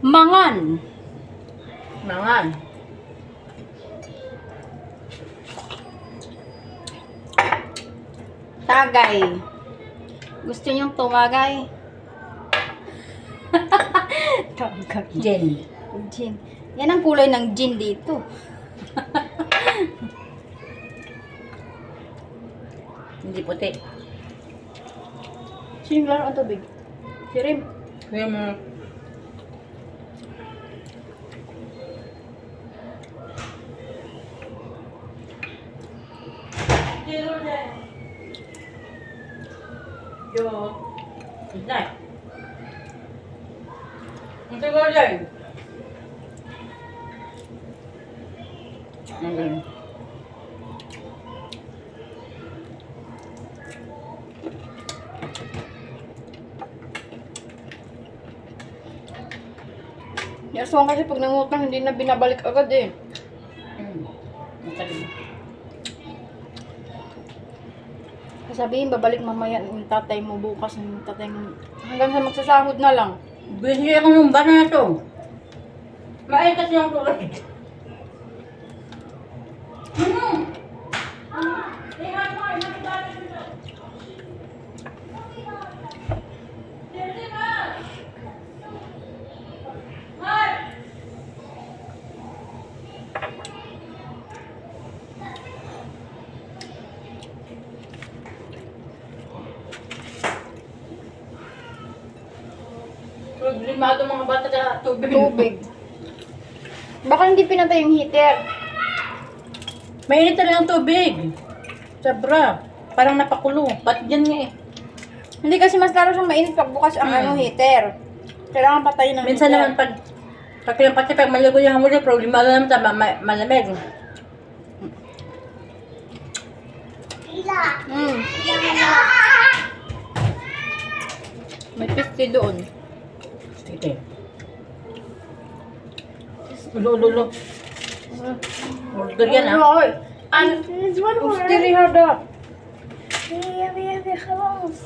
Mangan. Mangan. Tagay. Gusto niyong tumagay? Tagay. Gin. Gin. Yan ang kulay ng gin dito. Hindi puti. Sino laro ang tubig? Si Rim. Kaya mo. Yo. Good Ang tagal yan. Okay. Yasuan kasi pag nangutang, hindi na binabalik agad eh. Matagal. Sabihin, babalik mamaya yung tatay mo bukas, yung tatay mo. Hanggang sa magsasahod na lang. Bili ako ng bana na to. Maay kasi yung tulad. Problemado mga bata sa tubig. Tubig. Baka hindi pinatay yung heater. Mainit na yung tubig. Sobra. Parang napakulo. Ba't dyan nga eh? Hindi kasi mas lalo siyang mainit pag bukas ang heater. Kailangan patayin ng Minsan heater. naman pag maligo yung hamuli, problemado naman sa malamig. May pisty doon. Sige. Ulo. Order yan ah. Ay, There's one more. ustiri hada. يا خلاص.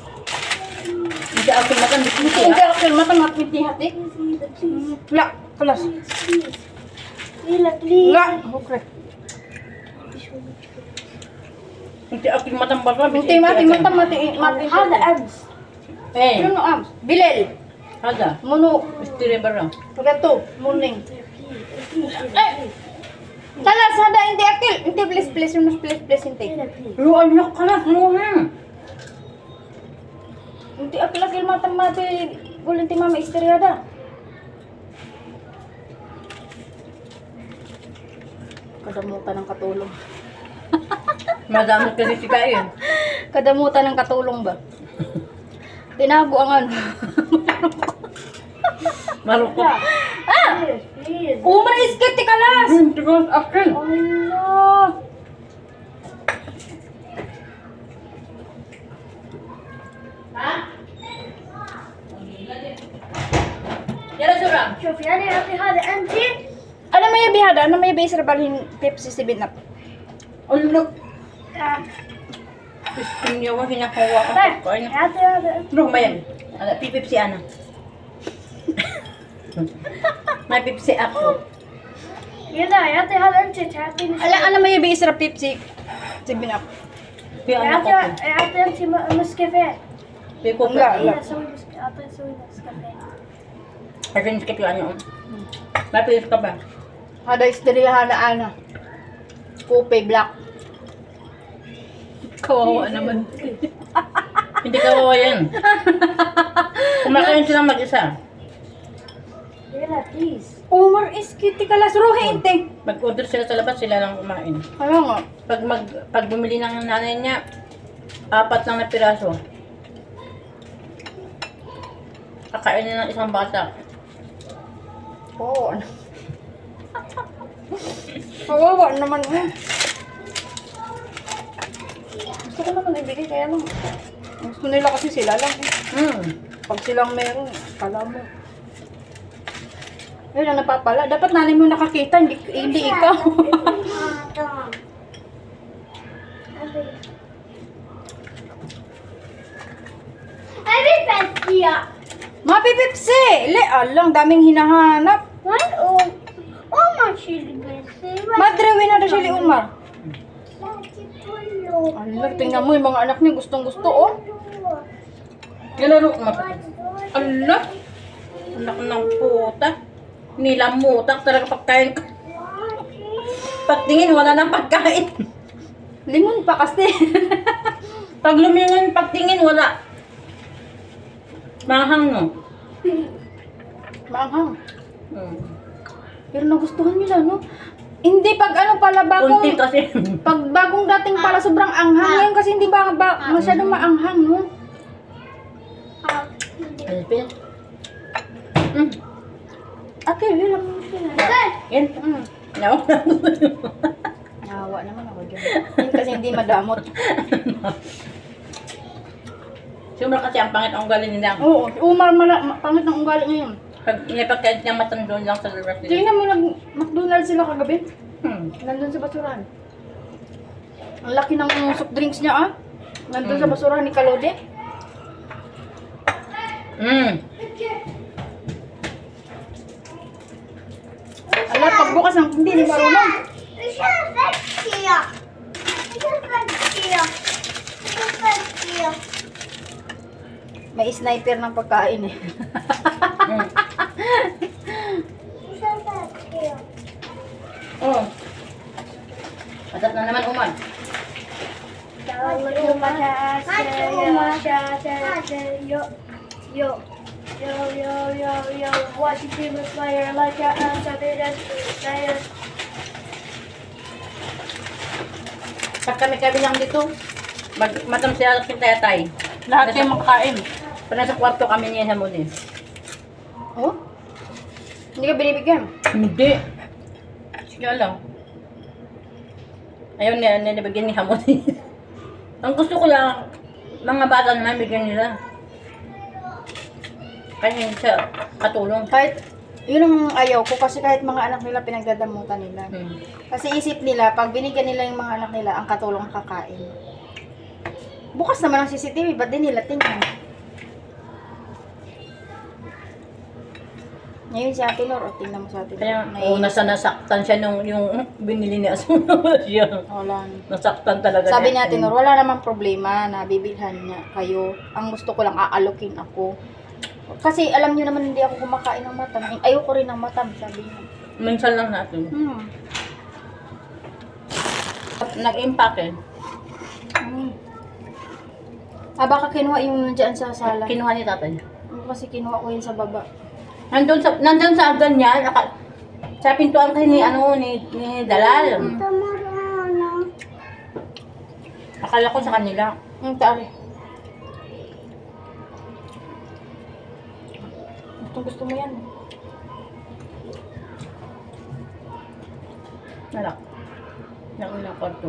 Hindi ako makan biskuit Hindi ah. ako mata matmiti hati. La, kelas. ليلى بليز. La, okay. Hindi ako matambal pa. Mati mati. هذا أمس. Eh, Ano am? Bilel. hada. Muno. Istiri barang. Gato, morning. Kalas hada hindi akil. Hindi please yung please hindi. ليلى بليز. Lu anak ka na. Ano Hindi akil mati. Ulinti mama istri hada. Kadamutan ng katulong. Madamot kasi si Kain. Kadamutan ng katulong ba? Tinago ang ano. Marukot. Please, please. Umar iskit ti kalas. Tigas akil. Allah. Yara surang. شوفي أنا أعطي هذا أنت. Ano may bihada? Ano may base balhin Pepsi 7 up? Ulo. Niya ko hinakuha ko. طيب Kain. أعطي هذا أنت. Ano ba yan? Pipip si Ana. May pipip si ako. يلا أعطي هذا أنت تعطيني. Ano may base Pepsi 7 up? Piano ko. أعطي أنت مسكافيه. Pico ko. لا. لا سوي أعطي سوي مسكافيه. Akin skip lang yun. Napilis ka ba? Hada isteriyahan na ana. Kope black. Kawawa naman. Hindi kawawa yan. Kumakain silang mag-isa. يلا بليز. Umar iskit ti kalas ruhe inte. Mag-order sila sa labas, sila lang kumain. Kaya nga. Pag bumili ng nanay niya, 4 lang na piraso. Kakain niya ng isang bata. Oo. Kawawa naman eh. Gusto ko naman ibigay kaya lang. Gusto nila kasi sila lang eh. Pag silang meron, kala mo. Ayun ang napapala. Dapat nanay mo nakakita, hindi ikaw. تمام. أبي بسيا. Happy Pepsi! Le, alang, daming hinahanap. What? Oh, oh my chili biscuit. Madrewi na daw siya li Umar. Pulo. Alang, tingnan mo yung mga anak niya gustong gusto, oh. Kilaro ko Ala! Anak ng puta. Nilamutak talaga pagkain ko. Pagtingin, wala nang pagkain. Lingon pa kasi. Pag lumingon, pagtingin, wala. Mahang, no? Maanghang. Hmm. Pero nagustuhan nila, no? Hindi, pag ano pala, bagong... Kunti kasi. Pag bagong dating pala, sobrang anghang. Ngayon kasi hindi ba masyadong maanghang, no? Alpil. Hmm. Ate, yun lang mo sila. Yan. No? Nawa naman ako dyan. Yun kasi hindi madamot. Sumra kasi ang pangit ang ugali nila. Oo, Umar, pangit ng ugali ngayon. Pag inipagkait niya matandon lang sa lugar nila. Tingnan mo, nag-McDonald's sila kagabi. Hmm. Nandun sa basurahan. Ang laki ng soft drinks niya, ah. Nandun sa basurahan ni Kalode. Hmm. Ala, pagbukas ng hindi marunong. May sniper ng pagkain eh. Hmm. Oh. Patat na naman, Umar. Yo, watching people player like a Saturday player. Pag kami lang dito, matam siya kitayatay. Lahat kayo makakain. Pag nasa kwarto kami niya sa muli. Oh? Hindi ka binibigyan? Hindi. Sige lang. Ayaw niya, nilibigyan ni Hamon. Ang gusto ko lang, mga bata naman, bigyan nila. Kaya hindi siya katulong. Kahit, yun ang ayaw ko kasi kahit mga anak nila pinagdadamutan nila. Hmm. Kasi isip nila, pag binigyan nila yung mga anak nila, ang katulong kakain. Bukas naman ang CCTV, ba't din nila tingnan? Ngayon si Ate Nor, o tingnan mo sa Ate Nor. Kaya, nasa nasaktan siya nung yung binili ni Asuna siya. Wala. Nasaktan talaga. Sabi niya. natin, Nor, wala namang problema na bibilhan niya kayo. Ang gusto ko lang aalokin ako. Kasi alam niyo naman hindi ako kumakain ng matam. Ayoko rin ng matam, sabi niya. Minsan lang natin. Nag-impact eh. Baka kinuha yung nandiyan sa sala. Kinuha ni tatay. Kasi kinuha ko yun sa baba. Nandun sa agdan niya, sa pintuan kasi ni Dalal. Akala ko sa kanila. Tari. Gusto mo yan. Nalak. Nakulang kwarto.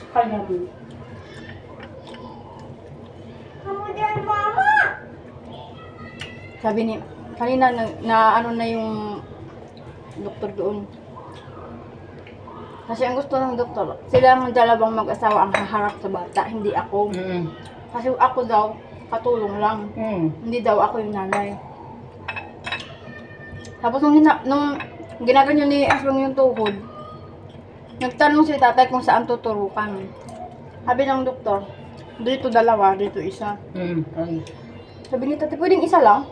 Kanya mo. Sabi ni, kanina na ano na yung doktor doon. Kasi ang gusto ng doktor, silang dalawang mag-asawa ang haharap sa bata, hindi ako. Kasi ako daw, katulong lang. Hindi daw ako yung nanay. Tapos nung ginaganyan ni Aswang yung tuhod, nagtanong si tatay kung saan tuturukan. Sabi ng doktor, dito dalawa, dito isa. Sabi ni tatay, pwedeng isa lang?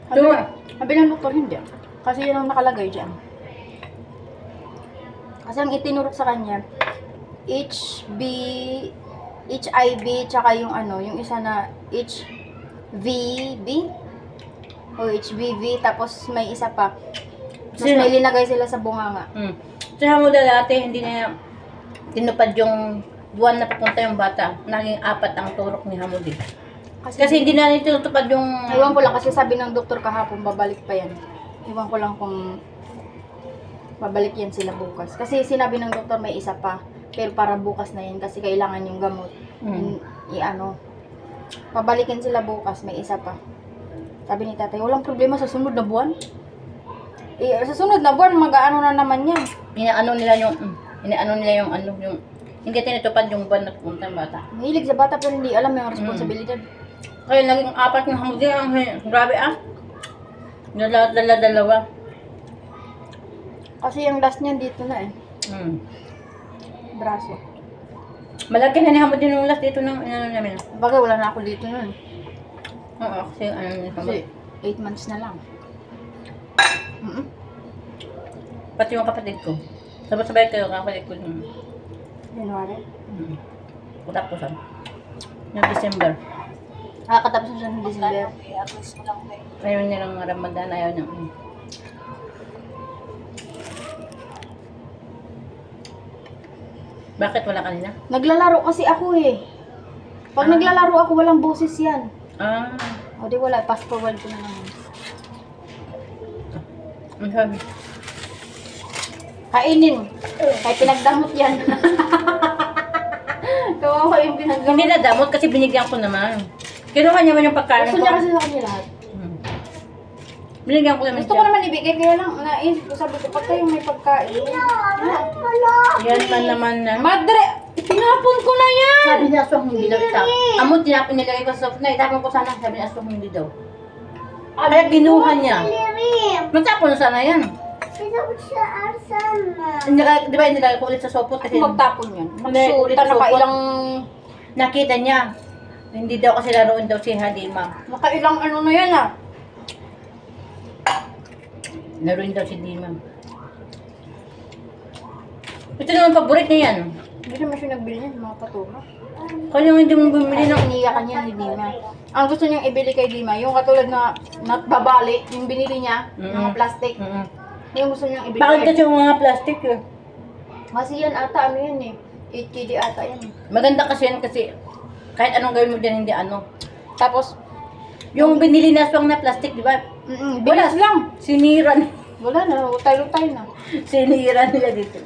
Sabi ng doktor, hindi. Kasi yan ang nakalagay dyan. Kasi ang itinurok sa kanya, HIV, tsaka yung ano, yung isa na HVB o HBV, tapos may isa pa. Tapos may linagay sila sa bunganga. Sa Hamuda dati, hindi na tinupad yung buwan na papunta yung bata. Naging 4 ang turok ni Hamudi. Kasi hindi na tinutupad yung... Iwan ko lang kasi sabi ng doktor kahapon, babalik pa yan. Iwan ko lang kung babalik yan sila bukas. Kasi sinabi ng doktor may isa pa. Pero para bukas na yan kasi kailangan yung gamot. Pabalikin sila bukas, may isa pa. Sabi ni tatay, walang problema sa sunod na buwan. Sa sunod na buwan, mag-ano na naman yan. Inaano nila yung Hindi tinutupad yung buwan na pupunta ng bata. Mahilig sa bata pero hindi alam yung responsibilidad. Kaya naging 4 ng hamudi. Grabe ah. Dalawa. Kasi yung last niya dito na eh. Braso. Malaki na ni hamudi nung last dito ng ano namin. Bagay wala na ako dito nun. Oo, kasi ano ni Kasi hamudi. 8 months na lang. Pati yung kapatid ko. Sabay-sabay kayo kapatid ko. January. Katapusan. Yung December. Nakakatapos na siya ng December. Ayaw nilang Ramadan, ayaw niya. Bakit wala kanina? Naglalaro kasi ako eh. Pag naglalaro ako, walang boses yan. Ah, O di wala, fast forward ko na naman. ang sabi. Kainin. Kahit pinagdamot yan. Kawawa yung pinagdamot. Hindi na damot kasi binigyan ko naman. Kinuha niya man yung pagkain Gusto ko. niya kasi sa kanya lahat. Binigyan ko naman Gusto ko naman ibigay, kaya lang naisip ko, sabi ko, pag kayo may pagkain. Yan man naman na. Madre! Tinapon ko na yan! Sabi niya, aswang hindi daw ito. Amot, tinapon nilagay ko sa soft na. Itapon ko sana. Sabi niya, aswang hindi daw. Kaya ginuha niya. Matapon na sana yan. Di ba nilagay ko ulit sa sopot kasi Magtapon yan. Hindi, ulit Magsuta, sa nakailang, nakita niya. Hindi daw kasi laruin daw si Hadima. nakailang ano na yan ah. Laruin daw si Dima. Ito naman paborit niya yan. Hindi naman siya nagbili niyan, mga patuha. Kaya hindi mo bumili Hindi ng... iniyakan niya ni Dima. Ang gusto niyang ibili kay Dima, yung katulad na babali, yung binili niya, yung mga plastic. Yung gusto niyang ibili. Bakit kasi yung mga plastic eh? Kasi yan ata, ano yan eh. 8 KD ata yan eh. Maganda kasi yan kasi kahit anong gawin mo dyan, hindi ano. Tapos, Yung binili na swang na plastic, di ba? bilis lang. Sinira, Wala na, utay-utay na. sinira nila dito.